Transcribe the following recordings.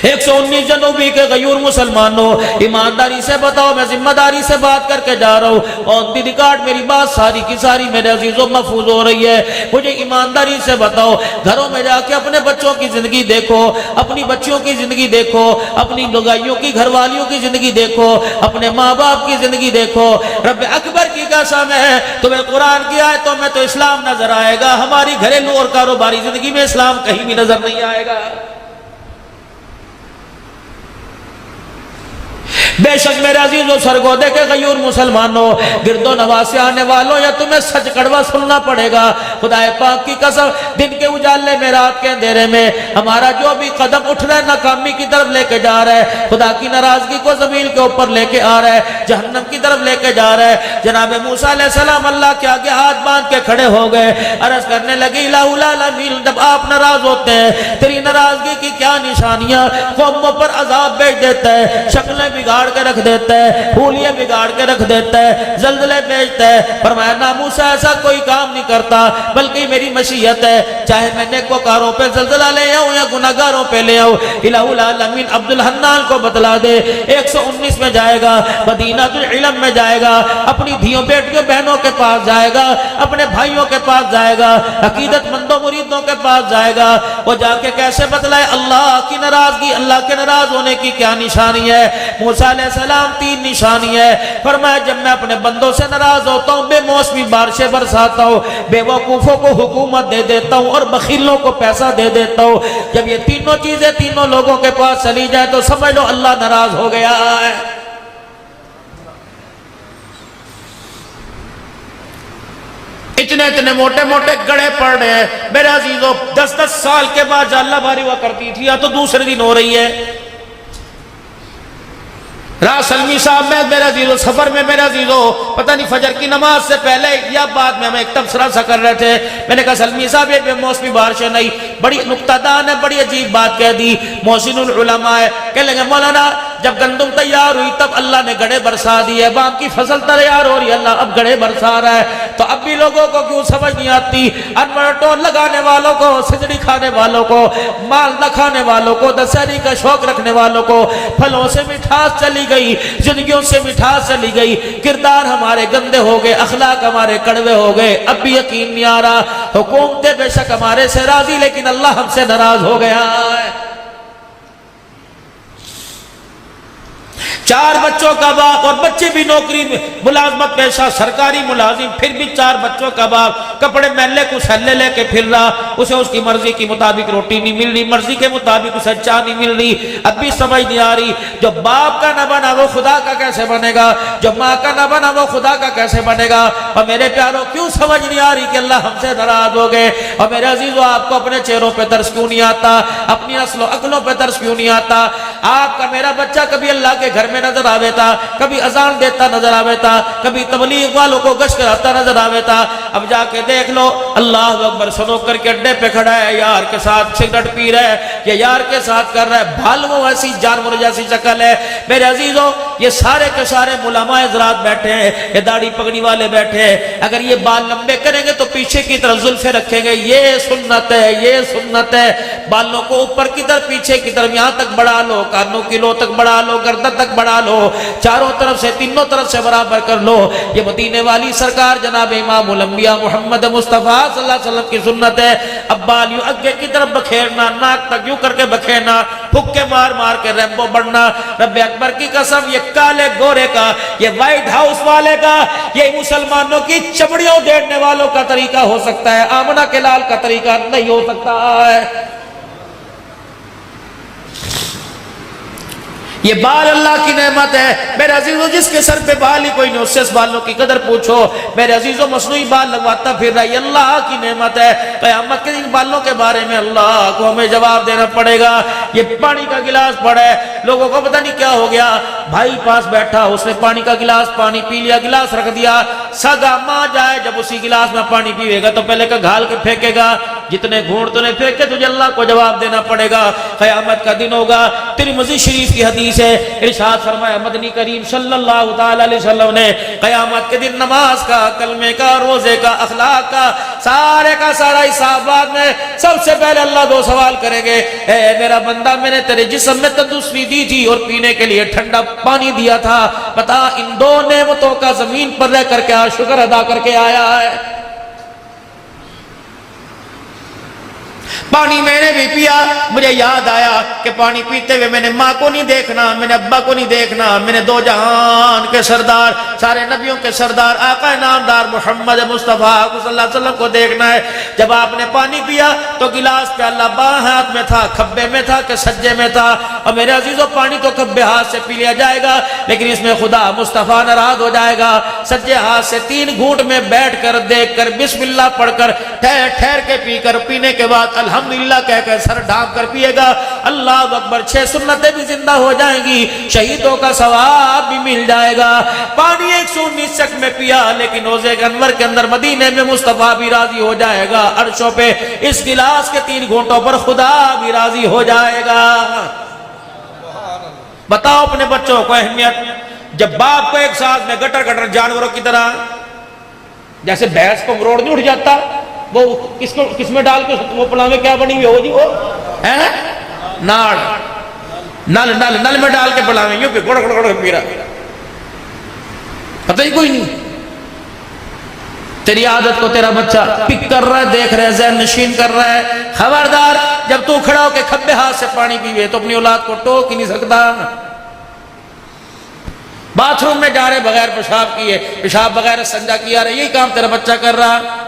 119 जनूबी के गयूर मुसलमानों, ईमानदारी से बताओ, मैं जिम्मेदारी से बात करके जा रहा हूँ। ऑन दी रिकॉर्ड मेरी बात सारी की सारी मेरे अजीजों महफूज हो रही है। मुझे ईमानदारी से बताओ, घरों में जाके अपने बच्चों की जिंदगी देखो, अपनी बच्चियों की जिंदगी देखो, अपनी लुगाइयों की घरवालियों की जिंदगी देखो, अपने माँ बाप की जिंदगी देखो। रब अकबर की कसम है, तुम्हें कुरान की आयतों में तो इस्लाम नजर आएगा, हमारी घरेलू और कारोबारी जिंदगी में इस्लाम कहीं भी नजर नहीं आएगा। बेशक मेरे अजीजों सरगोदे के गयूर मुसलमानों, गिरदो नवाज से आने वालों, या तुम्हें सच कड़वा सुनना पड़ेगा। खुदाए पाक की कसम, दिन के उजाले में रात के अंधेरे में हमारा जो भी कदम उठ रहा है नाकामी की तरफ लेके जा रहा है, खुदा की नाराजगी को जमीन के ऊपर लेके आ रहा है, जहन्नम की तरफ लेके जा रहा है। जनाब मूसा अलैहिस्सलाम अल्लाह के आगे हाथ बांध के खड़े हो गए, अर्ज करने लगे, इलाहुल आलमीन, जब आप नाराज होते हैं तेरी नाराजगी की क्या निशानियां, कौमों पर अजाब भेज देता है, शक्लें बिगाड़ के रख देता है, फूलियां बिगाड़ के रख देता है, जल्जले भेजता है। फरमाया ना मूसा ऐसा कोई काम नहीं करता, बल्कि मेरी मशीयत है, चाहे मैं नेकोकारों पे जल्जला ले आऊं या गुनाहगारों पे ले आऊं। इलाहुल आलमीन अब्दुल हन्नान को बतला दे, 119 में जाएगा, मदीनातुल इल्म में जाएगा, अपनी धियों बेटियों बहनों के पास जाएगा, अपने भाइयों के पास जाएगा, अकीदतमंदों मुरीदों के पास जाएगा। वो जाके कैसे बतलाए अल्लाह की नाराजगी, अल्लाह के नाराज होने की क्या निशानी है। मूसा सलाम 3 निशानी है। फरमाया जब मैं अपने बंदों से नाराज होता हूँ, बेमौसमी बारिशें बरसाता हूँ, बेवकूफों को हुकूमत दे देता हूँ और बखीलों को पैसा दे देता हूँ। जब ये तीनों चीजें तीनों लोगों के पास चली जाए तो समझ लो अल्लाह नाराज हो गया है। इतने इतने मोटे मोटे गड़े पड़ रहे हैं मेरे अजीजों। 10-10 साल के बाद अल्लाह भारी हुआ करती थी, या तो दूसरे दिन हो रही है। सलमी साहब में मेरा जीरो सफर में मेरा जीरो पता नहीं फजर की नमाज से पहले या बाद में हम एक तबसरा सा कर रहे थे। मैंने कहा सलमी साहब ये बेमौसमी बारिशें नहीं, बड़ी नुक्तादान है, बड़ी अजीब बात कह दी। मोहसिनुल उलमा है, कह लेंगे मौलाना जब गंदम तैयार हुई तब अल्लाह ने गड़े बरसा दिए, बाप की फसल तैयार हो रही है अल्लाह अब गड़े बरसा रहा है। तो अब भी लोगों को क्यों समझ नहीं आती? अनवर टोल लगाने वालों को, सिजड़ी खाने वालों को, माल न खाने वालों को, दशहरी का शौक रखने वालों को फलों से मिठास चली गई, जिंदगियों से मिठास चली गई, किरदार हमारे गंदे हो गए, अखलाक हमारे कड़वे हो गए। अब भी यकीन नहीं आ रहा, हुकूमतें बेशक हमारे से राजी लेकिन अल्लाह हमसे नाराज हो गया है। 4 बच्चों का बाप और बच्चे भी नौकरी मुलाजमत पेशा सरकारी मुलाजिम, फिर भी 4 बच्चों का बाप कपड़े मैले को सल्ले लेके फिर रहा, उसे उसकी मर्जी के मुताबिक रोटी नहीं मिल रही, मर्जी के मुताबिक उसे चाय नहीं मिल रही। अब भी समझ नहीं आ रही, जो बाप का न बना वो खुदा का कैसे बनेगा, जो माँ का न बना वो खुदा का कैसे बनेगा। और मेरे प्यारों क्यों समझ नहीं आ रही कि अल्लाह हमसे नाराज हो गए। और मेरे अजीजों आपको अपने चेहरों पर तरस क्यों नहीं आता, अपनी नस्लों अकलों पर तरस क्यों नहीं आता। आपका मेरा बच्चा कभी अल्लाह के घर में नजर आवे था, कभी अजान देता नजर आवे था, कभी तबलीग वालों को गश्त कराता नजर आवे था। अब जाके देख लो अल्लाह अकबर सुनो करके अड्डे पे खड़ा है, यार के साथ सिगरेट पी रहा है, ये यार के साथ कर रहा है, भालू ऐसी जानवर जैसी शक्ल है। मेरे अजीजों ये सारे के सारे मुलामा हज़रात बैठे हैं, ये दाढ़ी पगड़ी वाले बैठे हैं। अगर ये बाल लंबे करेंगे तो पीछे की तरफ जुल्फे रखेंगे, ये सुन्नत है, ये सुन्नत है। बालों को ऊपर की तरफ पीछे की तरफ यहाँ तक बढ़ा लो, कानों की लो तक बढ़ा लो, गर्दन तक बढ़ा लो, चारों तरफ से तीनों तरफ से बराबर कर लो। ये मदीने वाली सरकार जनाब इमामुल अंबिया मोहम्मद मुस्तफा सल्लल्लाहु अलैहि वसल्लम की सुन्नत है। अब बाल यूं आगे की तरफ बखेरना, नाक तक यूं करके बखेरना, फुक्के मार मार के रैम्बो बढ़ना। रब्बे अकबर की कसम ये काले गोरे का, ये व्हाइट हाउस वाले का, ये मुसलमानों की चमड़ियों उधेड़ने वालों का तरीका हो सकता है, आमना के लाल का तरीका नहीं हो सकता है। ये बाल अल्लाह की नेमत है मेरे अजीजों, जिसके सर पे बाल ही कोई नहीं उससे इस बालों की कदर पूछो। मेरे अजीजों मसनूई बाल लगवाता फिर रहा, ये अल्लाह की नेमत है। क़यामत के दिन बालों के बारे में अल्लाह को हमें जवाब देना पड़ेगा। ये पानी का गिलास पड़ा है, लोगों को पता नहीं क्या हो गया, भाई पास बैठा उसने पानी का गिलास पानी पी लिया, गिलास रख दिया। सगा माँ जाए जब उसी गिलास में पानी पीएगा तो पहले का घाल के फेंकेगा, जितने घूंट तूने फेंके तुझे अल्लाह को जवाब देना पड़ेगा। क़यामत का दिन होगा। तिरमिज़ी शरीफ की हदीस है, इरशाद फरमाया मदनी करीम सल्लल्लाहु ताला अलैहि वसल्लम ने क़यामत के दिन नमाज का, कलमे का, रोजे का, अखलाक का सारे का सारा हिसाब बाद में सबसे पहले अल्लाह 2 सवाल करेंगे। ए मेरा बंदा बंदा मैंने तेरे जिस्म में तंदुरुस्ती दी थी और पीने के लिए ठंडा पानी दिया था, बता इन दो नेमतों का जमीन पर रह करके आज शुक्र अदा करके आया है। पानी मैंने भी पिया, मुझे याद आया कि पानी पीते हुए मैंने माँ को नहीं देखना, मैंने अब्बा को नहीं देखना, मैंने दो जहान के सरदार, सारे नबियों के सरदार आका नामदार मोहम्मद मुस्तफ़ा सल्लल्लाहु अलैहि वसल्लम को देखना है। जब आपने पानी पिया तो गिलास प्याला बाएं हाथ में था, खब्बे में था कि सज्जे में था? और मेरे अजीजों, पानी तो खब्बे हाथ से पी लिया जाएगा, लेकिन इसमें खुदा मुस्तफ़ा नाराज हो जाएगा। सज्जे हाथ से 3 घूंट में बैठ कर देख कर बिस्मिल्लाह पढ़कर ठहर ठहर के पीकर, पीने के बाद अल्हम्दुलिल्लाह कहकर सर ढांप कर पिएगा। अल्लाह अकबर, 6 सुन्नतें भी जिंदा हो जाएंगी, शहीदों का सवाब भी मिल जाएगा। पानी 119 शक में पिया, लेकिन रोज़े अनवर के अंदर मदीने में मुस्तफा भी राजी हो जाएगा। अर्शों पे इस गिलास के 3 घूंटों पर खुदा भी राजी हो जाएगा। बताओ अपने बच्चों को अहमियत। जब बाप को एक साथ में गटर गटर जानवरों की तरह, जैसे भैंस को मरोड़ नहीं उठ जाता, वो किसमें डाल के वो पलावे क्या बनी हुई हो जी, वो है नाड़, नल नल नल में डाल के पलावे, यूं पे गुड़ गुड़ गुड़ पी रहा, पता ही कोई नहीं। तेरी आदत को तेरा बच्चा पिक कर रहा है, देख रहा है, ज़हन नशीन कर रहा है। खबरदार, जब तू खड़ा होकर खब्बे हाथ से पानी पीवे तो अपनी औलाद को टोक ही नहीं सकता। बाथरूम में जा रहे बगैर पेशाब किए, पेशाब बगैर संजा किया रहे, यही काम तेरा बच्चा कर रहा।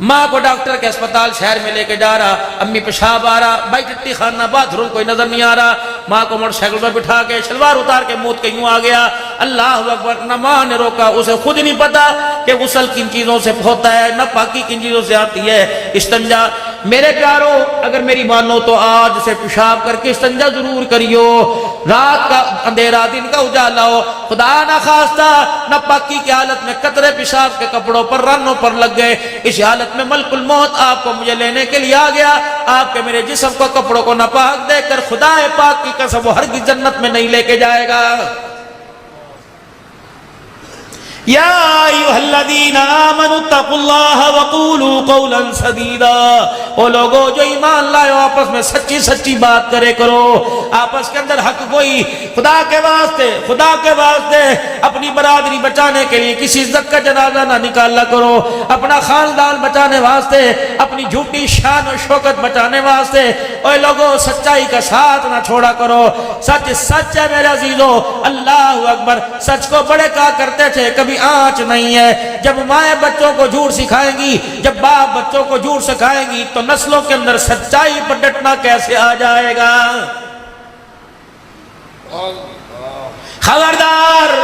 माँ को डॉक्टर के अस्पताल शहर में लेके जा रहा, अम्मी पेशाब आ रहा, भाई टट्टी खाना बाथरूम कोई नजर नहीं आ रहा, माँ को मोटरसाइकिल पर बिठा के शलवार उतार के मुंह के यूं आ गया। अल्लाह अकबर, न माँ ने रोका, उसे खुद नहीं पता कि गुस्ल किन चीजों से होता है, न पाकी किन चीजों से आती है। इस्तंजा, मेरे प्यारो, अगर मेरी मानो तो आज से पेशाब करके इस्तंजा जरूर करियो। रात का अंधेरा, दिन का उजाला हो, खुदा ना खास्ता न पाकी की हालत में कतरे पेशाब के कपड़ों पर, रनों पर लग गए, इस हालत में मलकुल मौत आपको मुझे लेने के लिए आ गया। आपके मेरे जिस्म को, कपड़ों को नापाक देखकर खुदा पाक की कसम वो हरगिज़ जन्नत में नहीं लेके जाएगा। या अय्युहल्लज़ीना आमनु तक़ुल्लाह वक़ूलू क़ौलन सदीदा, ओ लोगो जो ईमान लाए आपस में सच्ची सच्ची बात करे करो। आपस के अंदर हक कोई, खुदा के वास्ते अपनी बरादरी बचाने के लिए किसी इज्जत का जनाजा ना निकाला करो, अपना खानदान बचाने वास्ते, अपनी झूठी शान और शौकत बचाने वास्ते ओ लोगो सच्चाई का साथ ना छोड़ा करो। सच सच है मेरे अजीजों, अल्लाह अकबर। सच को बड़े कहा करते थे, कभी आंच नहीं है। जब माएं बच्चों को झूठ सिखाएंगी, जब बाप बच्चों को झूठ सिखाएंगी, तो नस्लों के अंदर सच्चाई पर डटना कैसे आ जाएगा। खबरदार,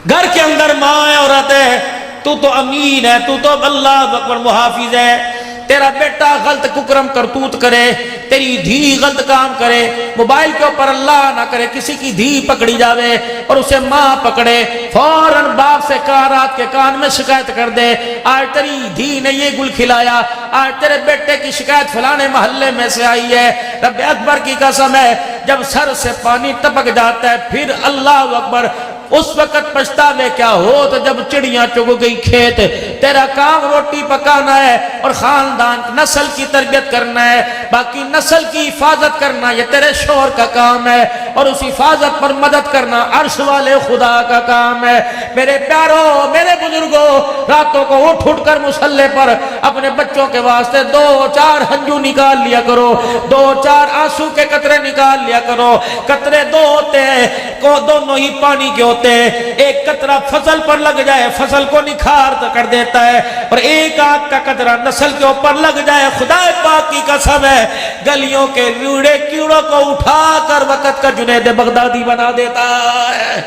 घर के अंदर माँ औरत है, तू तो अमीन है, तू तो अल्लाह अकबर मुहाफिज है। तेरा बेटा गलत कुकरम करतूत करे, तेरी धी गलत काम करे, मोबाइल के ऊपर अल्लाह ना करे किसी की धी पकड़ी जावे और उसे माँ पकड़े, फौरन बाप से कहा, रात के कान में शिकायत कर दे, आज तेरी धी ने ये गुल खिलाया, आज तेरे बेटे की शिकायत फलाने मोहल्ले में से आई है। रब अकबर की कसम है, जब सर से पानी टपक जाता है फिर अल्लाह अकबर, उस वक्त पछतावे क्या हो तो जब चिड़ियां चुग गई खेत। तेरा काम रोटी पकाना है और खानदान नस्ल की तरबियत करना है, बाकी नस्ल की हिफाजत करना ये तेरे शोहर का काम है, और उस हिफाजत पर मदद करना अर्श वाले खुदा का काम है। मेरे प्यारों, मेरे बुजुर्गों, रातों को उठ उठ कर मुसल्ले पर अपने बच्चों के वास्ते 2-4 हंजू निकाल लिया करो, 2-4 आंसू के कतरे निकाल लिया करो। कतरे 2 होते हैं, को दोनों ही पानी के होते हैं। एक कतरा फसल पर लग जाए, फसल को निखार कर देता है, और एक आंख का कतरा नस्ल के ऊपर लग जाए, खुदा पाक की कसम है, गलियों के कीड़े कीड़ों को उठाकर वक्त का जुनैद बगदादी बना देता है।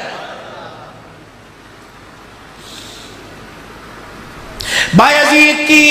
बायजीद की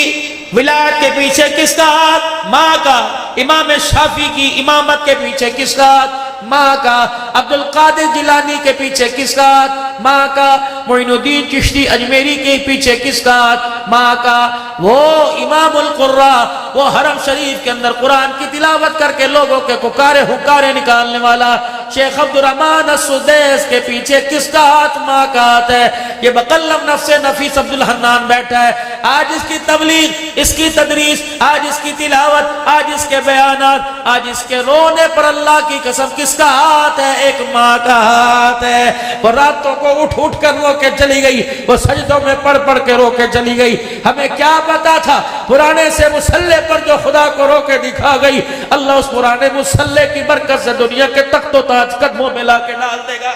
विलायत के पीछे किसका हाथ? माँ का। इमाम शाफी की इमामत के पीछे किसका हाथ? माँ का। अब्दुल कादिर जिलानी के पीछे किसका हाथ? माँ का। मोइनुद्दीन चिश्ती अजमेरी के पीछे किसका हाथ? माँ का। वो इमामुल कुर्रा, वो हरम शरीफ के अंदर कुरान की तिलावत करके लोगों के पुकारे हुकारे निकालने वाला शेख अब्दुर्रहमान अस्सुदैस के पीछे किसका हाथ? माँ का हाथ है। ये बकल्लम नफ्से नफीस अब्दुल हन्नान बैठा है, आज इसकी तबलीग, इसकी तदरीस, आज इसकी तिलावत, आज इसके बयानात, आज इसके रोने पर अल्लाह की कसम किसका हाथ है? एक माँ का हाथ है। वो रातों को उठ उठ कर रो के चली गई, वो सजदों में पढ़ पढ़ के रो के चली गई। हमें क्या पता था पुराने से मुसल्ले पर जो खुदा को रो के दिखा गई, अल्लाह उस पुराने मुसल्ले की बरकत से दुनिया के तख्तो ताज कदमों में ला के डाल देगा।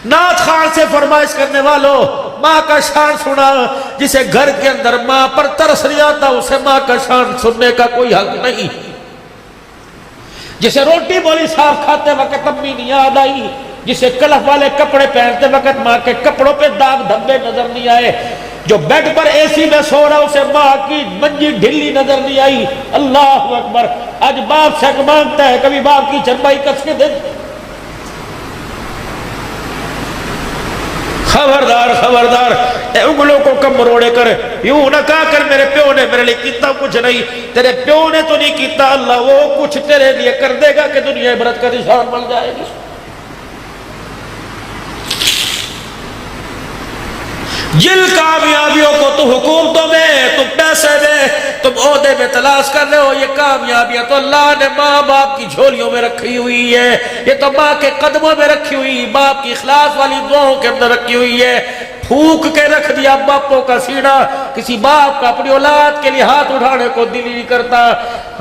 नाथ खान से फरमाइश करने वालों, माँ का शान सुना। जिसे घर के अंदर माँ पर तरस नहीं आता उसे माँ का शान सुनने का कोई हक नहीं। जिसे रोटी बोली साफ खाते वक्त अम्मी नहीं याद आई, जिसे कलफ वाले कपड़े पहनते वक्त माँ के कपड़ों पे दाग धब्बे नजर नहीं आए, जो बेड पर एसी में सो रहा उसे माँ की मंजी ढिल्ली नजर नहीं आई। अल्लाह अकबर। आज बाप से मांगता है, कभी बाप की चरपाई कस के दे। खबरदार खबरदार, उंगलों को कम मरोड़े कर, यूं ना कहा कर मेरे प्यो ने मेरे लिए कितना कुछ नहीं। तेरे प्यो ने तो नहीं किया, अल्लाह वो कुछ तेरे लिए कर देगा कि दुनिया इबरत का निशान बन जाएगी। जिन कामयाबियों को तुम हुकूमतों में, तुम पैसे में, तुम ओहदे में तलाश कर रहे हो, ये कामयाबियां तो अल्लाह ने माँ बाप की झोलियों में रखी हुई है। ये तो माँ के कदमों में रखी हुई, बाप की इखलास वाली दुआओं के अंदर रखी हुई है। फूक के रख दिया बापों का सीना। किसी बाप का अपनी औलाद के लिए हाथ उठाने को दिल नहीं करता।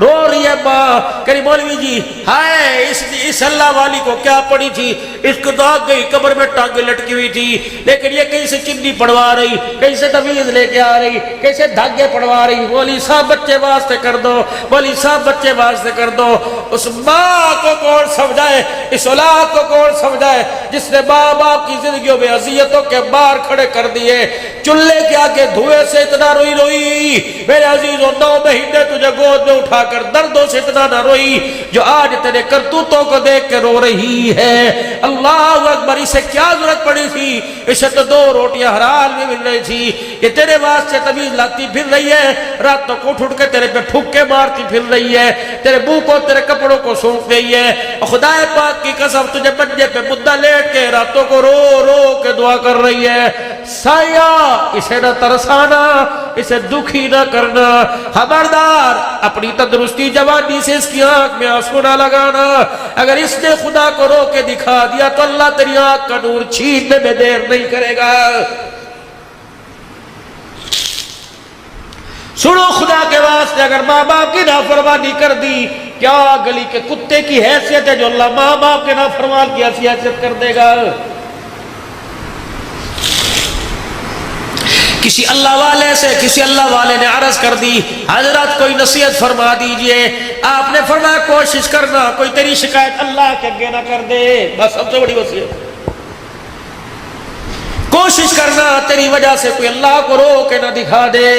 रो रही है माँ, करी मौलवी जी हाय इस अल्लाह वाली को क्या पड़ी थी, इसको तो आग गई, कब्र में टांगे लटकी हुई थी, लेकिन ये कहीं से चिन्नी पड़वा रही, कहीं से तवीज लेके आ रही, कैसे धागे पड़वा रही। बोली साहब बच्चे वास्ते कर दो, बोली साहब बच्चे वास्ते कर दो। उस माँ को कौन समझाए, इस औलाद को कौन समझाए जिसने माँ बाप की जिंदगियों में अजियतों के बार खड़े कर दिए। चूल्हे के आगे धुएं से इतना रोई रोई मेरे अजीजों, 9 महीने तुझे गोद में उठाकर दर्दों से इतना न रोई जो आज तेरे करतूतों को देख के रो रही है। अल्लाह अकबर। इसे क्या जरूरत पड़ी थी, इसे तो 2 रोटियां हराल में मिल रही थी। ये तेरे वास्ते तवीज लाती फिर रही है, रातों को उठ उठ के तेरे पे फुक्के मारती फिर रही है, तेरे मुंह को तेरे कपड़ों को सूंघ रही है। खुदा पाक की कसम तुझे मंजे पे मुद्दा लेट के रातों को रो रो के दुआ कर रही है। साया इसे न तरसाना, इसे दुखी न करना। खबरदार अपनी तंदुरुस्ती जवानी से इसकी आंख में आंसू ना लगाना। अगर इसने खुदा को रो के दिखा दिया तो अल्लाह तेरी आंख का नूर छीनने में देर नहीं करेगा। सुनो खुदा के वास्ते, अगर माँ बाप की नाफरमानी कर दी, क्या गली के कुत्ते की हैसियत है जो अल्लाह माँ बाप के नाफरमान की हैसियत कर देगा। किसी अल्लाह वाले से किसी अल्लाह वाले ने अर्ज कर दी, हजरत कोई नसीहत फरमा दीजिए। आपने फरमाया कोशिश करना कोई तेरी शिकायत अल्लाह के आगे ना कर दे। बस सबसे बड़ी वसीयत, कोशिश करना तेरी वजह से कोई अल्लाह को रो के ना दिखा दे।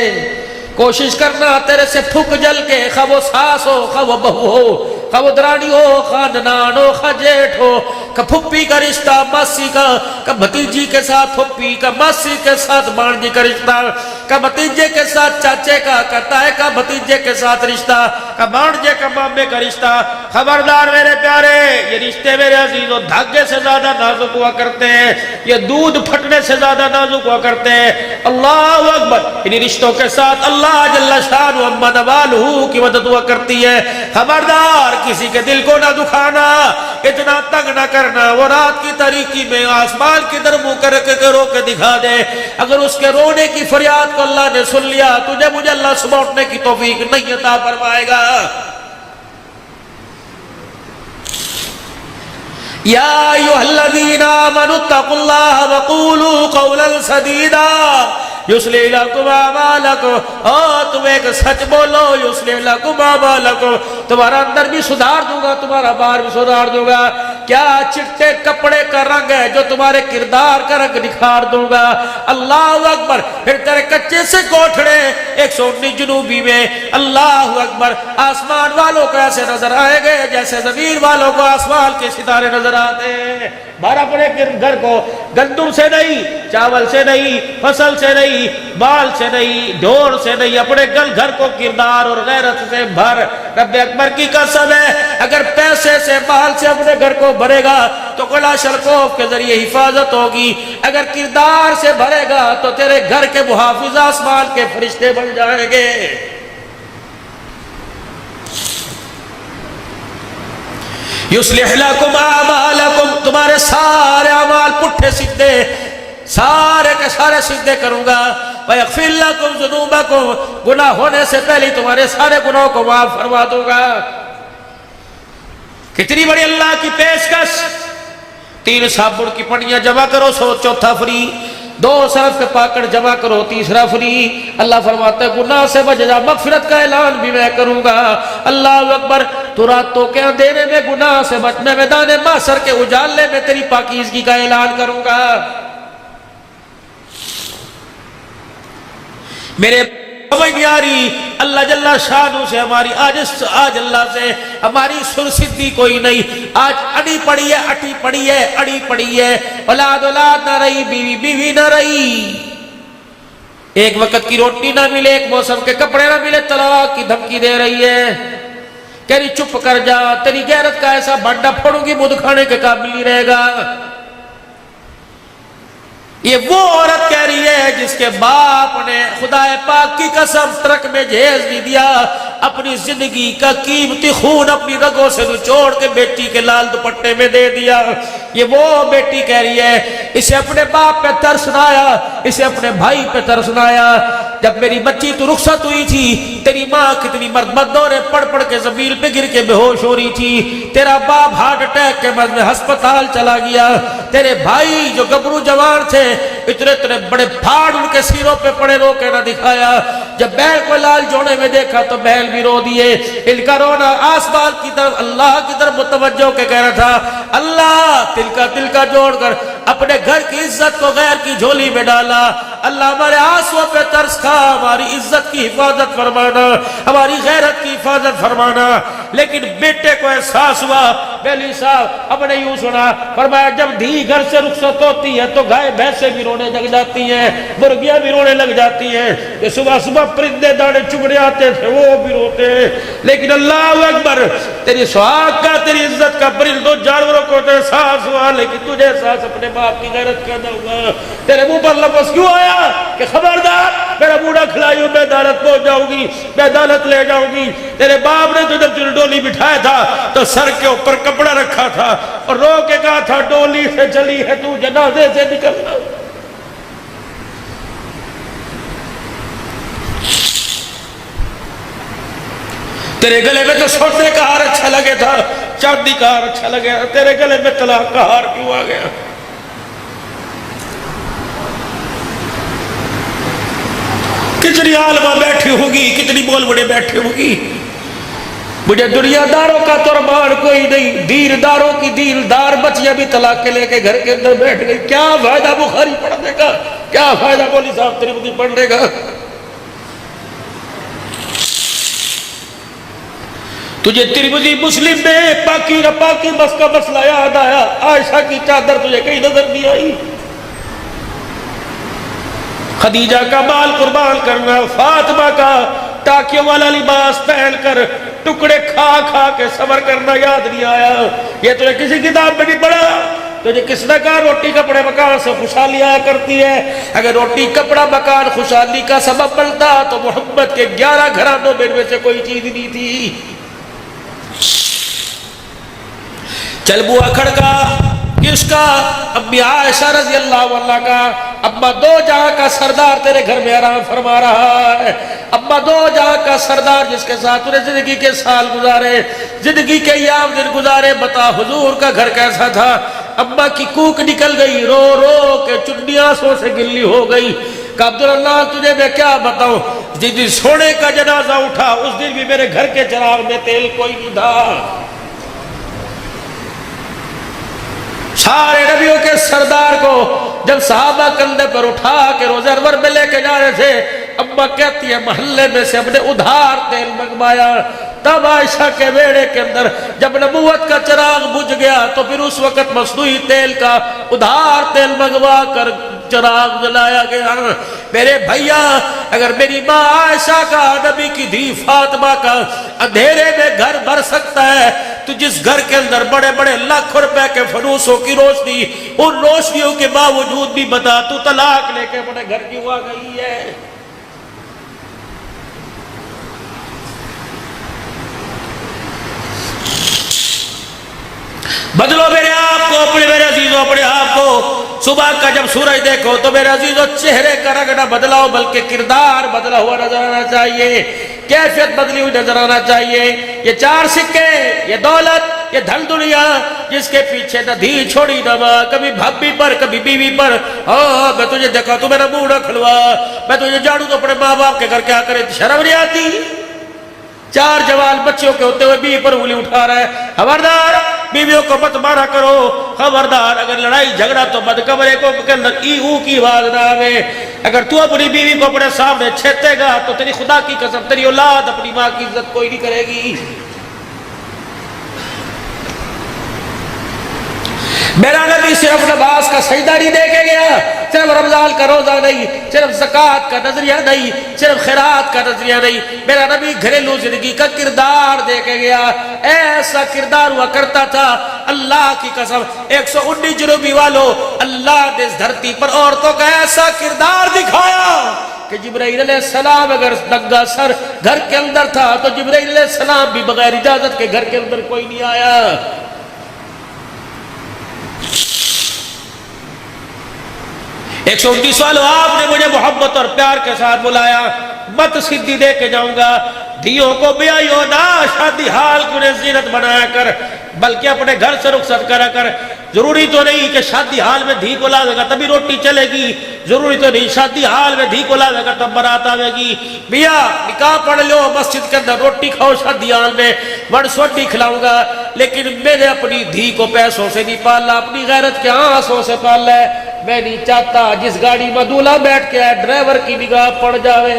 कोशिश करना तेरे से फूक जल के, खा वो सास हो, खा वो बहू हो, खा वो दरानी हो, खा ननान हो, खा जेठ हो, का फुप्पी का रिश्ता, मासी का भतीजी के साथ फुप्पी का, मासी के साथ भांजी का रिश्ता, का भतीजे के साथ चाचे का ताए का भतीजे के साथ रिश्ता, का भांजे का मामे का रिश्ता। खबरदार मेरे प्यारे, ये रिश्ते मेरे अजीजों धागे से ज्यादा नाजुक हुआ करते हैं, ये दूध फटने से ज्यादा नाजुक हुआ करते हैं। अल्लाह अकबर। इन रिश्तों के साथ अल्लाह जल्ल शानु अम्मा नवालहू की मदद हुआ करती है। खबरदार किसी के दिल को ना दुखाना, इतना तंग ना करना। वो रात की तारीकी में आसमान की तरफ मुंह करके रो के दिखा दे। अगर उसके रोने की फरियाद को अल्लाह ने सुन लिया, तुझे मुझे अल्लाह सुबह उठने की तौफीक नहीं अता फरमाएगा। या अय्युहल्लज़ीना आमनुत्तकुल्लाह वक़ूलू क़ौलन सदीदा युस्लिह लकुम अमालकुम। ओ तुम एक सच बोलो, युस्लिह लकुम अमालकुम, तुम्हारा अंदर भी सुधार दूंगा, तुम्हारा बाहर भी सुधार दूंगा। क्या चिट्टे कपड़े का रंग है जो तुम्हारे किरदार का रंग निखार दूंगा। अल्लाह अकबर। फिर तेरे कच्चे से कोठड़े 119 जुनूबी में, अल्लाह अकबर, आसमान वालों को ऐसे नजर आएंगे जैसे जमीन वालों को आसमान के सितारे नजर आते हैं। भर अपने घर को, गंदुम से नहीं, चावल से नहीं, फसल से नहीं, बाल से नहीं, ढोर से नहीं, अपने घर को किरदार और गैरत से भर। रब्बे अकबर की कसम है, अगर पैसे से माल से अपने घर को भरेगा तो कलाशल खौफ के जरिए हिफाजत होगी, अगर किरदार से भरेगा तो तेरे घर के मुहाफिज आसमान के फरिश्ते बन जाएंगे। युस्लिह लकुम आमालकुम, तुम्हारे सारे अमाल पुट्ठे सीधे सारे के सारे सीधे करूंगा। वयग़फ़िर लकुम ज़ुनूबकुम, गुनाह होने से पहले तुम्हारे सारे गुनाहों को माफ फरमा दूंगा। कितनी बड़ी अल्लाह की पेशकश। 3 साबुन की पनियां जमा करो, 100 चौथा फ्री। 2 सरफ के पाकड़ जमा करो, तीसरा फ्री। अल्लाह फरमाता है गुनाह से बच जा, मगफिरत का ऐलान भी मैं करूंगा। अल्लाह अकबर, तू रातों के अंधेरे में गुनाह से बचने में, दाने मासर के उजाले में तेरी पाकीज़गी का ऐलान करूंगा। मेरे समझ नहीं आ रही, अल्लाह जल्ला शानू से हमारी आज अल्लाह से हमारी सुरसिद्धि कोई नहीं। आज अड़ी पड़ी है, अटी पड़ी है, अड़ी पड़ी है, औलाद औलाद ना रही, बीवी बीवी ना रही, एक वक्त की रोटी ना मिले, एक मौसम के कपड़े ना मिले, तलाक की धमकी दे रही है। कह रही चुप कर जा, तेरी गैरत का ऐसा भड्डा फोड़ूंगी मुंह खाने के काबिल नहीं रहेगा। ये वो औरत कह रही है जिसके बाप ने खुदाए पाक की कसम ट्रक में जहेज भी दिया, अपनी जिंदगी का कीमती खून अपनी रगों से निचोड़ के बेटी के लाल दुपट्टे में दे दिया। ये वो बेटी कह रही है, इसे अपने बाप पे तरस ना आया, इसे अपने भाई पे तरस ना आया। जब मेरी बच्ची तू रुखसत हुई थी, तेरी माँ कितनी मर्दों ने पढ़ पढ़ के जमीन पे गिर के बेहोश हो रही थी, तेरा बाप हार्ट अटैक के मर्ज में अस्पताल चला गया, तेरे भाई जो गबरू जवान थे इतने इतने बड़े फाड़ उनके सिरों पे पड़े, रो के ना दिखाया। जब बैल को लाल जोड़े में देखा तो बैल भी रो दिए। इनका रोना आसमान की तरफ, अल्लाह की तरफ मुतवज्जो के कह रहा था, अल्लाह तिलका जोड़कर अपने घर की इज्जत को गैर की झोली में डाला। अल्लाह हमारे आंसुओं पे तरस खा, हमारी इज्जत की हिफाजत फरमाना, हमारी गैरत की हिफाजत फरमाना। लेकिन बेटे को एहसास हुआ, बेली साहब हमने यूं सुना, फरमाया जब धी घर से रुखसत होती है तो गाय भैंसे भी रोने लग जाती हैं, मुर्गियां भी रोने लग जाती हैं। ये सुबह सुबह परिंदे दाने चुगड़े आते थे वो भी रोते। लेकिन अल्लाह अकबर, तेरी सुहाग का, तेरी इज्जत का परिंदों जानवरों को तो एहसास हुआ, लेकिन तुझे एहसास अपने बाप की गैरत का न हुआ। तेरे मुंह पर लफ्ज़ क्यों आया कि खबरदार मेरा बूढ़ा खिलाइयो मैं अदालत पहुंच जाऊंगी, मैं अदालत ले जाऊंगी। तेरे बाप ने तुझे जब डोली बिठाया था तो सर के ऊपर कपड़ा रखा था और रो के कहा था डोली से चली है तू जनाजे से निकलना। तेरे गले में तो सोने का हार अच्छा लगे था, चांदी का हार अच्छा लगे, तेरे गले में तलाक का हार क्यों आ गया? कितनी आलमा बैठी होगी, कितनी बोल बड़े बैठे होगी। मुझे दुनियादारों का तो रमान कोई नहीं, दीनदारों की दीनदार बच्चियां भी तलाक के लेके घर के अंदर बैठ गई। क्या फायदा बुखारी पढ़ने का, क्या फायदा मौलवी साहब तिरमिज़ी पढ़ने का? तुझे तिरमिज़ी मुस्लिम में पाकी न पाकी बस का मसला याद आया, आयशा की चादर तुझे कहीं नजर नहीं आई? खदीजा का बाल कुर्बान करना, फातिमा का टाकियों वाला लिबास पहनकर टुकड़े खा खा के सबर करना याद नहीं आया? ये तुझे किसी किताब में नहीं पढ़ा? तुझे किसने कहा रोटी कपड़े मकान से खुशहाली आया करती है? अगर रोटी कपड़ा मकान खुशहाली का सबब बनता तो मोहम्मद के 11 घरानों में से कोई चीज नहीं थी। चल बुआ खड़का किसका? अम्मी आयशा रज़ी अल्लाह अन्हा का। अम्मा दो जहां का सरदार तेरे घर में आराम फरमा रहा है। अम्मा दो जहां का सरदार जिसके साथ तूने जिंदगी के साल गुजारे, जिंदगी के याम दिन गुजारे, बता हुजूर का घर कैसा था? अम्मा की कूक निकल गई, रो रो के चुन्नी आंसुओं से गिल्ली हो गई। अब्दुल्लाह तुझे मैं क्या बताऊं, जिस दिन सोने का जनाजा उठा उस दिन भी मेरे घर के चिराग में तेल कोई नहीं था। सारे नबियों के सरदार को जब सहाबा कंधे पर उठा के रोज़े अनवर में लेके जा रहे थे, अम्मा कहती है मोहल्ले में से अपने उधार तेल मंगवाया, तब आयशा के बेड़े के अंदर जब नबूवत का चिराग बुझ गया तो फिर उस वक्त मसनूई तेल का उधार तेल मंगवा कर चिराग जलाया गया। मेरे भैया, अगर मेरी माँ आयशा का, नबी की धी फातिमा का अंधेरे में घर भर सकता है, तो जिस घर के अंदर बड़े बड़े लाखों रुपए के फनूसों की रोशनी, उन रोशनियों के बावजूद भी बता तू तलाक लेके अपने घर क्यों आ गई है? बदलो मेरे आप को, अपने मेरे अजीजों अपने आप को। सुबह का जब सूरज देखो तो मेरे अजीजों चेहरे का रंग ना बदलाओ, बल्कि किरदार बदला हुआ नजर आना चाहिए, कैफियत बदली हुई नजर आना चाहिए। ये चार सिक्के, ये दौलत, ये धन दुनिया, जिसके पीछे न धी छोड़ी न माँ, कभी भाभी पर कभी बीवी पर। हाँ, मैं तुझे देखा तो मेरा मुंह न खुलवा, मैं तुझे झाड़ू तो अपने माँ बाप के घर क्या करे, शर्म नहीं आती? चार जवान बच्चों के होते हुए बीवी पर उंगली उठा रहा है। खबरदार, बीवियों को मत मारा करो, खबरदार। अगर लड़ाई झगड़ा तो बद कमरे को के अंदर ई ऊ की आवाज ना आवे। अगर तू अपनी बीवी को अपने सामने छेतेगा तो तेरी खुदा की कसम तेरी औलाद अपनी माँ की इज्जत कोई नहीं करेगी। मेरा नबी सिर्फ नमाज का सजदा नहीं देके गया, सिर्फ रमजान का रोजा नहीं, सिर्फ ज़कात का नजरिया नहीं, सिर्फ खैरात का नजरिया नहीं, मेरा नबी घरेलू जिंदगी का किरदार देके गया। ऐसा किरदार हुआ करता था, अल्लाह की कसम 119 जुनूबी वालों, अल्लाह ने इस धरती पर औरतों का ऐसा किरदार दिखाया कि जिब्राइल अलैहिस्सलाम अगर नंगा सर घर के अंदर था तो जिब्राइल अलैहिस्सलाम भी बगैर इजाजत के घर के अंदर कोई नहीं आया। 129 वालों, आपने मुझे मोहब्बत और प्यार के साथ बुलाया, मत सिद्धि दे के जाऊंगा। धियों को ब्याहियो ना, शादी हाल को जीनत बनाया कर, बल्कि अपने घर से रुखसत करा कर। जरूरी तो नहीं कि शादी हाल में धी को लावेगा तभी रोटी चलेगी, जरूरी तो नहीं शादी हाल में धी को लावेगा तब बारात आवेगी। भैया निकाह पढ़ लो, मस्जिद के अंदर रोटी खाओ, शादी हाल में बड़ सोटी खिलाऊंगा, लेकिन मैंने अपनी धी को पैसों से नहीं पाला, अपनी गैरत के आंसों से पाला है। मैं नहीं चाहता जिस गाड़ी में दूल्हा बैठ के आए ड्राइवर की निगाह पड़ जावे,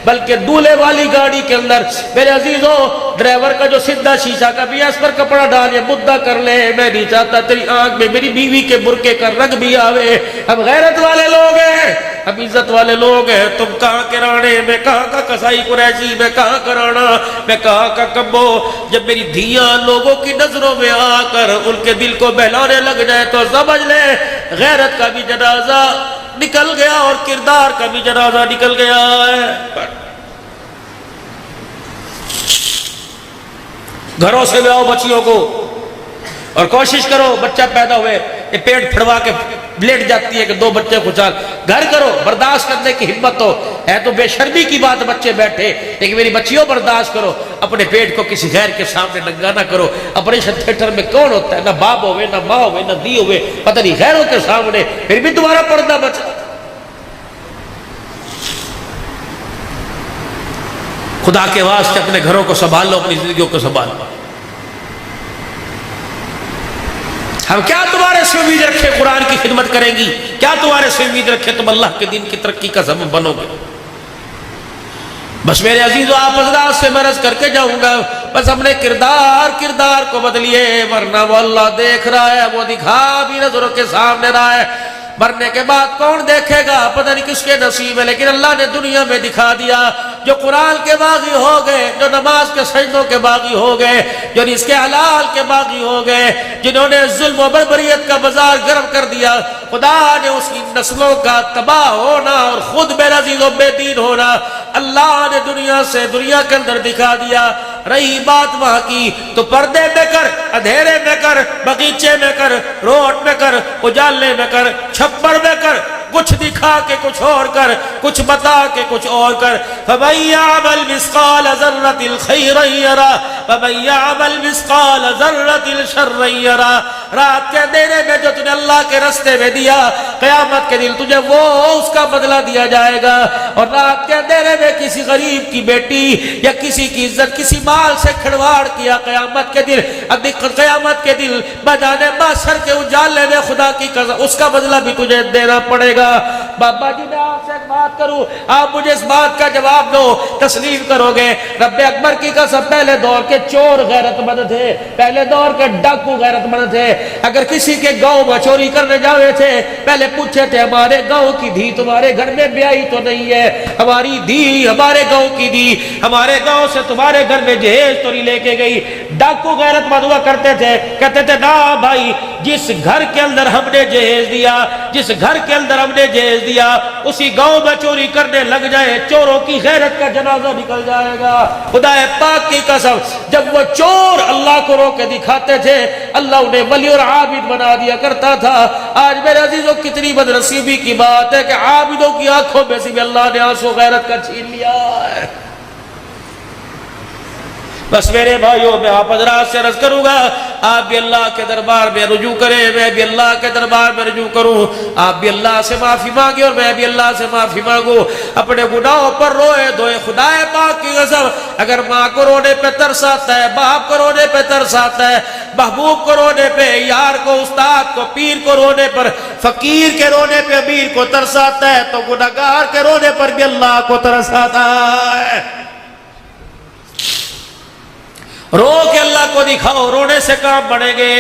बल्कि दूल्हे वाली गाड़ी के अंदर मेरे अजीजों ड्राइवर का जो सीधा शीशा का भी इस पर कपड़ा डाल या मुद्दा कर ले। मैं नहीं चाहता तेरी आंख में मेरी बीवी के बुरके का रंग भी आवे। हम गैरत वाले लोग हैं, हम इज्जत वाले लोग हैं। तुम कहाँ के राणे, मैं कहाँ का कसाई कुरैशी, मैं कहाँ का राणा, मैं कहाँ का कब्बो। जब मेरी धियां लोगों की नजरों में आकर उनके दिल को बहलाने लग जाए तो समझ ले गैरत का भी जनाजा निकल गया और किरदार का भी जनाजा निकल गया है। घरों से ले आओ बच्चियों को और कोशिश करो बच्चा पैदा हुए ये पेट फड़वा के लेट जाती है कि दो बच्चे खुचाल। घर करो, बर्दाश्त करने की हिम्मत है तो बेशर्मी की बात बच्चे बैठे, लेकिन मेरी बच्चियों बर्दाश्त करो। अपने पेट को किसी गैर के सामने नंगा ना करो। ऑपरेशन थिएटर में कौन होता है, ना बाप होवे, ना माँ होवे, ना दी होवे, पता नहीं गैरों के सामने, फिर भी तुम्हारा पर्दा बचा। खुदा के वास्ते अपने घरों को संभाल लो, अपनी जिंदगियों को संभाल लो। हम क्या तुम्हारे से उम्मीद रखे कुरान की खिदमत करेंगी, क्या तुम्हारे से उम्मीद रखे तुम अल्लाह के दिन की तरक्की का सबब बनोगे। बस मेरे अजीजों आप हजरात से मरज करके जाऊंगा, बस अपने किरदार को बदलिए, वरना वो अल्लाह देख रहा है, वो दिखा भी नजरों के सामने रहा है। मरने के बाद कौन देखेगा पता नहीं किसके नसीब है, लेकिन अल्लाह ने दुनिया में दिखा दिया। जो कुरान के बागी हो गए, जो नमाज के सजदों के बागी हो गए, जो इसके हलाल के बागी हो गए, जिन्होंने जुल्म और बर्बरियत का बाजार गर्म कर दिया, खुदा ने उसकी नस्लों का तबाह होना और खुद बेनज़ीर और बेदीन होना अल्लाह ने दुनिया के अंदर दिखा दिया। रही बात वहां की तो पर्दे में कर, अंधेरे में कर, बगीचे में कर, रोड में कर, उजाले में कर, छप्पर में कर, कुछ दिखा के कुछ और कर, कुछ बता के कुछ और कर। फमय्यामल मिस्काल ज़र्रतिल खैरन यरा वमय्यामल मिस्काल ज़र्रतिल शर्रन यरा। रात के अंधेरे में जो तूने अल्लाह के रास्ते में दिया, क़यामत के दिन तुझे वो उसका बदला दिया जाएगा। और रात के अंधेरे में किसी गरीब की बेटी या किसी की इज्जत, किसी माल से खिलवाड़ किया, क़यामत के दिन बजाने माशर के उजाले में खुदा की कसम उसका बदला भी तुझे देना पड़ेगा। बाबा जी ने आपसे एक बात करूं, आप मुझे इस बात का जवाब दो, तस्लीम करोगे? रब्बे अकबर की कसम, पहले दौर के चोर गैरतमंद थे, पहले दौर के डाकू गैरतमंद थे। अगर किसी के गांव में चोरी करने जावे थे, पहले पूछे थे हमारे गांव की धी तुम्हारे घर में ब्याही तो नहीं है? हमारी धी हमारे गांव की धी हमारे गांव से तुम्हारे घर में जहेज तो नहीं लेके गई? डाकू गैरतमंद हुआ करते थे, कहते थे ना भाई, जिस घर के अंदर हमने जहेज दिया, जिस घर के अंदर हमने जहेज दिया, उसी गांव में चोरी करने लग जाए, चोरों की गैरत का जनाजा निकल जाएगा। खुदा पाक की कसम, जब वो चोर अल्लाह को रोके दिखाते थे, अल्लाह उन्हें वली और आबिद बना दिया करता था। आज मेरे अजीजों, कितनी बदनसीबी की बात है कि आबिदों की आंखों में से भी अल्लाह ने आंसू गैरत का छीन लिया है। बस मेरे भाइयों, मैं आप हजरात से अर्ज करूंगा, आप भी अल्लाह के दरबार में रुजू करें, मैं भी अल्लाह के दरबार में रुजू करूं। आप भी अल्लाह से माफी मांगे और मैं भी अल्लाह से माफी मांगू। अपने गुनाहों पर रोए धोए खुदाए पाक की कसम, अगर माँ को रोने पे तरस आता है, बाप को रोने पे तरस आता है, महबूब को रोने पे, यार को, उस्ताद को, पीर को रोने पर, फकीर के रोने पे अमीर को तरस आता है, तो गुनहगार के रोने पर भी अल्लाह को तरस आता है। रो के अल्लाह को दिखाओ, रोने से काम बढ़ेंगे,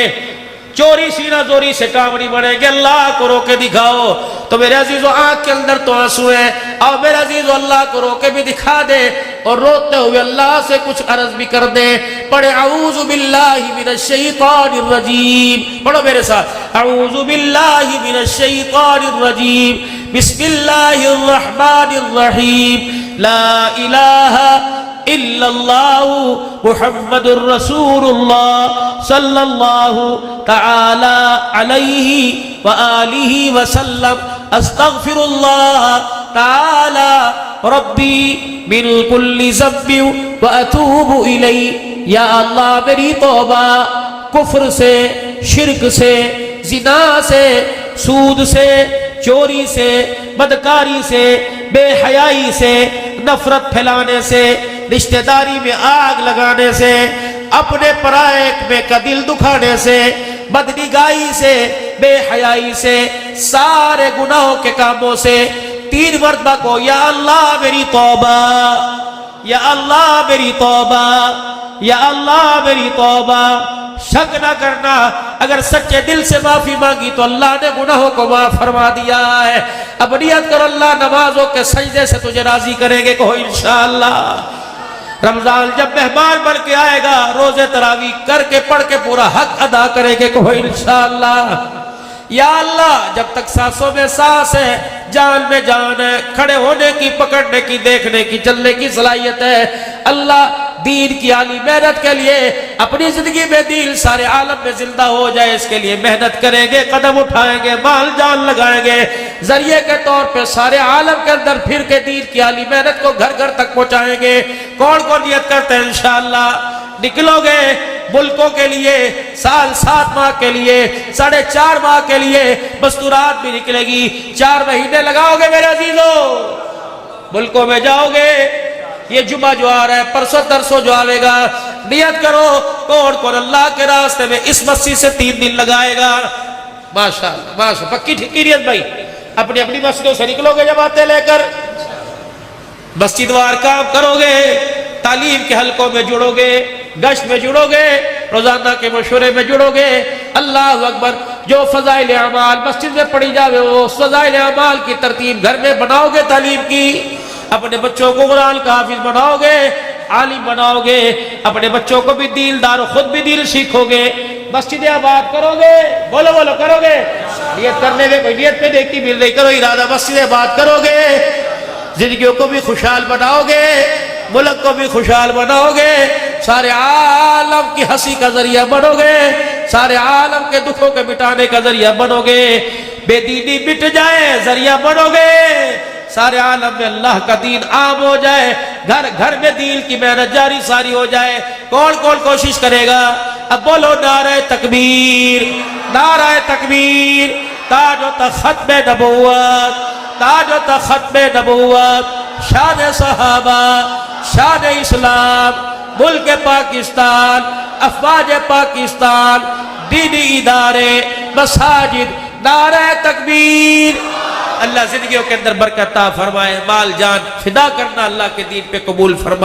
चोरी सीना जोरी से काम नहीं बढ़ेंगे। अल्लाह को रो के दिखाओ। तो मेरे अजीजों, आंख के अंदर तो आंसू है, और मेरे अजीजों अल्लाह को रो के भी दिखा दे, और रोते हुए अल्लाह से कुछ अर्ज भी कर दे। पढ़े औज़ु बिल्लाहि मिनश शैतानिर रजीम, पढ़ो मेरे साथ, औज़ु बिल्लाहि मिनश शैतानिर रजीम, बिस्मिल्लाहिर रहमानिर रहीम, ला इलाहा इल्लल्लाहु मुहम्मदुर रसूलुल्लाह सल्लल्लाहु तआला अलैहि व आलिहि व सल्लम, अस्तगफिरुल्लाह तआला रब्बी मिन कुल्ली ज़म्बिन व अतूबु इलैहि। या अल्लाह, मेरी तौबा कुफ्र से, शिर्क से, जिना से, सूद से, चोरी से, बदकारी से, बेहयाई से, नफरत फैलाने से, रिश्तेदारी में आग लगाने से, अपने पराये में का दिल दुखाने से, बदनिगाही से, बेहयाई से, सारे गुनाहों के कामों से 3 मरतबा को या अल्लाह मेरी तौबा, या अल्लाह मेरी तौबा, या अल्लाह मेरी तौबा। शक ना करना, अगर सच्चे दिल से माफी मांगी तो अल्लाह ने गुनाहों को माफ फरमा दिया है। अब नियत करो, अल्लाह नमाजों के सजदे से तुझे राजी करेंगे, कहो इंशाअल्लाह। रमजान जब मेहमान बन के आएगा, रोजे तरावी करके पढ़ के पूरा हक अदा करेंगे, कहो इंशाअल्लाह। या अल्लाह, जब तक सांसों में सांस है, जान में जान है, खड़े होने की, पकड़ने की, देखने की, चलने की सलाहियत है, अल्लाह दीन की आली मेहनत के लिए अपनी जिंदगी में दीन सारे आलम में जिंदा हो जाए, इसके लिए मेहनत करेंगे, कदम उठाएंगे, माल जान लगाएंगे, जरिए के तौर पे सारे आलम के अंदर फिर के दीन की आली मेहनत को घर घर तक पहुंचाएंगे। कौन कौन नियत करते हैं इंशाअल्लाह? निकलोगे मुल्कों के लिए, साल 7 माह के लिए, 4.5 माह के लिए, मस्तूरात भी निकलेगी, 4 महीने लगाओगे मेरे अजीजों, मुल्कों में जाओगे। ये जुमा जो आ रहा है, परसों तरसों जो आएगा, नियत करो कौन कौन अल्लाह के रास्ते में इस मस्जिद से 3 दिन लगाएगा। माशाअल्लाह, माशाअल्लाह, पक्की ठिकी नियत भाई। अपनी अपनी मस्जिदों से निकलोगे जमातें लेकर, मस्जिदवार काम करोगे, तालीम के हलकों में जुड़ोगे, गश्त में जुड़ोगे, रोजाना के मशवरे में जुड़ोगे। अल्लाह अकबर। जो फजाइल अमाल मस्जिद में पढ़ी जावे, वो फजाइल अमाल की तरतीब घर में बनाओगे, तालीम की, अपने बच्चों को कुरान का हाफिज बनाओगे, आलिम बनाओगे, अपने बच्चों को भी दीलदार, खुद भी दिल सीखोगे, मस्जिद आबाद करोगे, बोलो बोलो करोगे। नियत करने में कोई नियत पे देखती मिल रही, करो इरादा, मस्जिद आबाद करोगे, जिंदगियों को भी खुशहाल बनाओगे, मुल्क को भी खुशहाल बनाओगे, सारे आलम की हंसी का जरिया बनोगे, सारे आलम के दुखों के मिटाने का जरिया बनोगे, बेदीनी मिट जाए जरिया बनोगे, सारे आलम में अल्लाह का दीन आम हो जाए, घर घर में दीन की मेहनत जारी सारी हो जाए। कौन कौन कोशिश करेगा? अब बोलो नारे तकबीर, नारे तकबीर। ताजो तख्त में नबुव्वत, ताजो तख्त में नबुव्वत, शान सहाबा, शान इस्लाम, मुल्क पाकिस्तान, अफवाज पाकिस्तान, दीनी इदारे, मसाजिद, नारे तकबीर, अल्लाह जिंदगियों के अंदर बरकत फरमाए, माल जान फिदा करना अल्लाह के दीन पे कबूल फरमाए।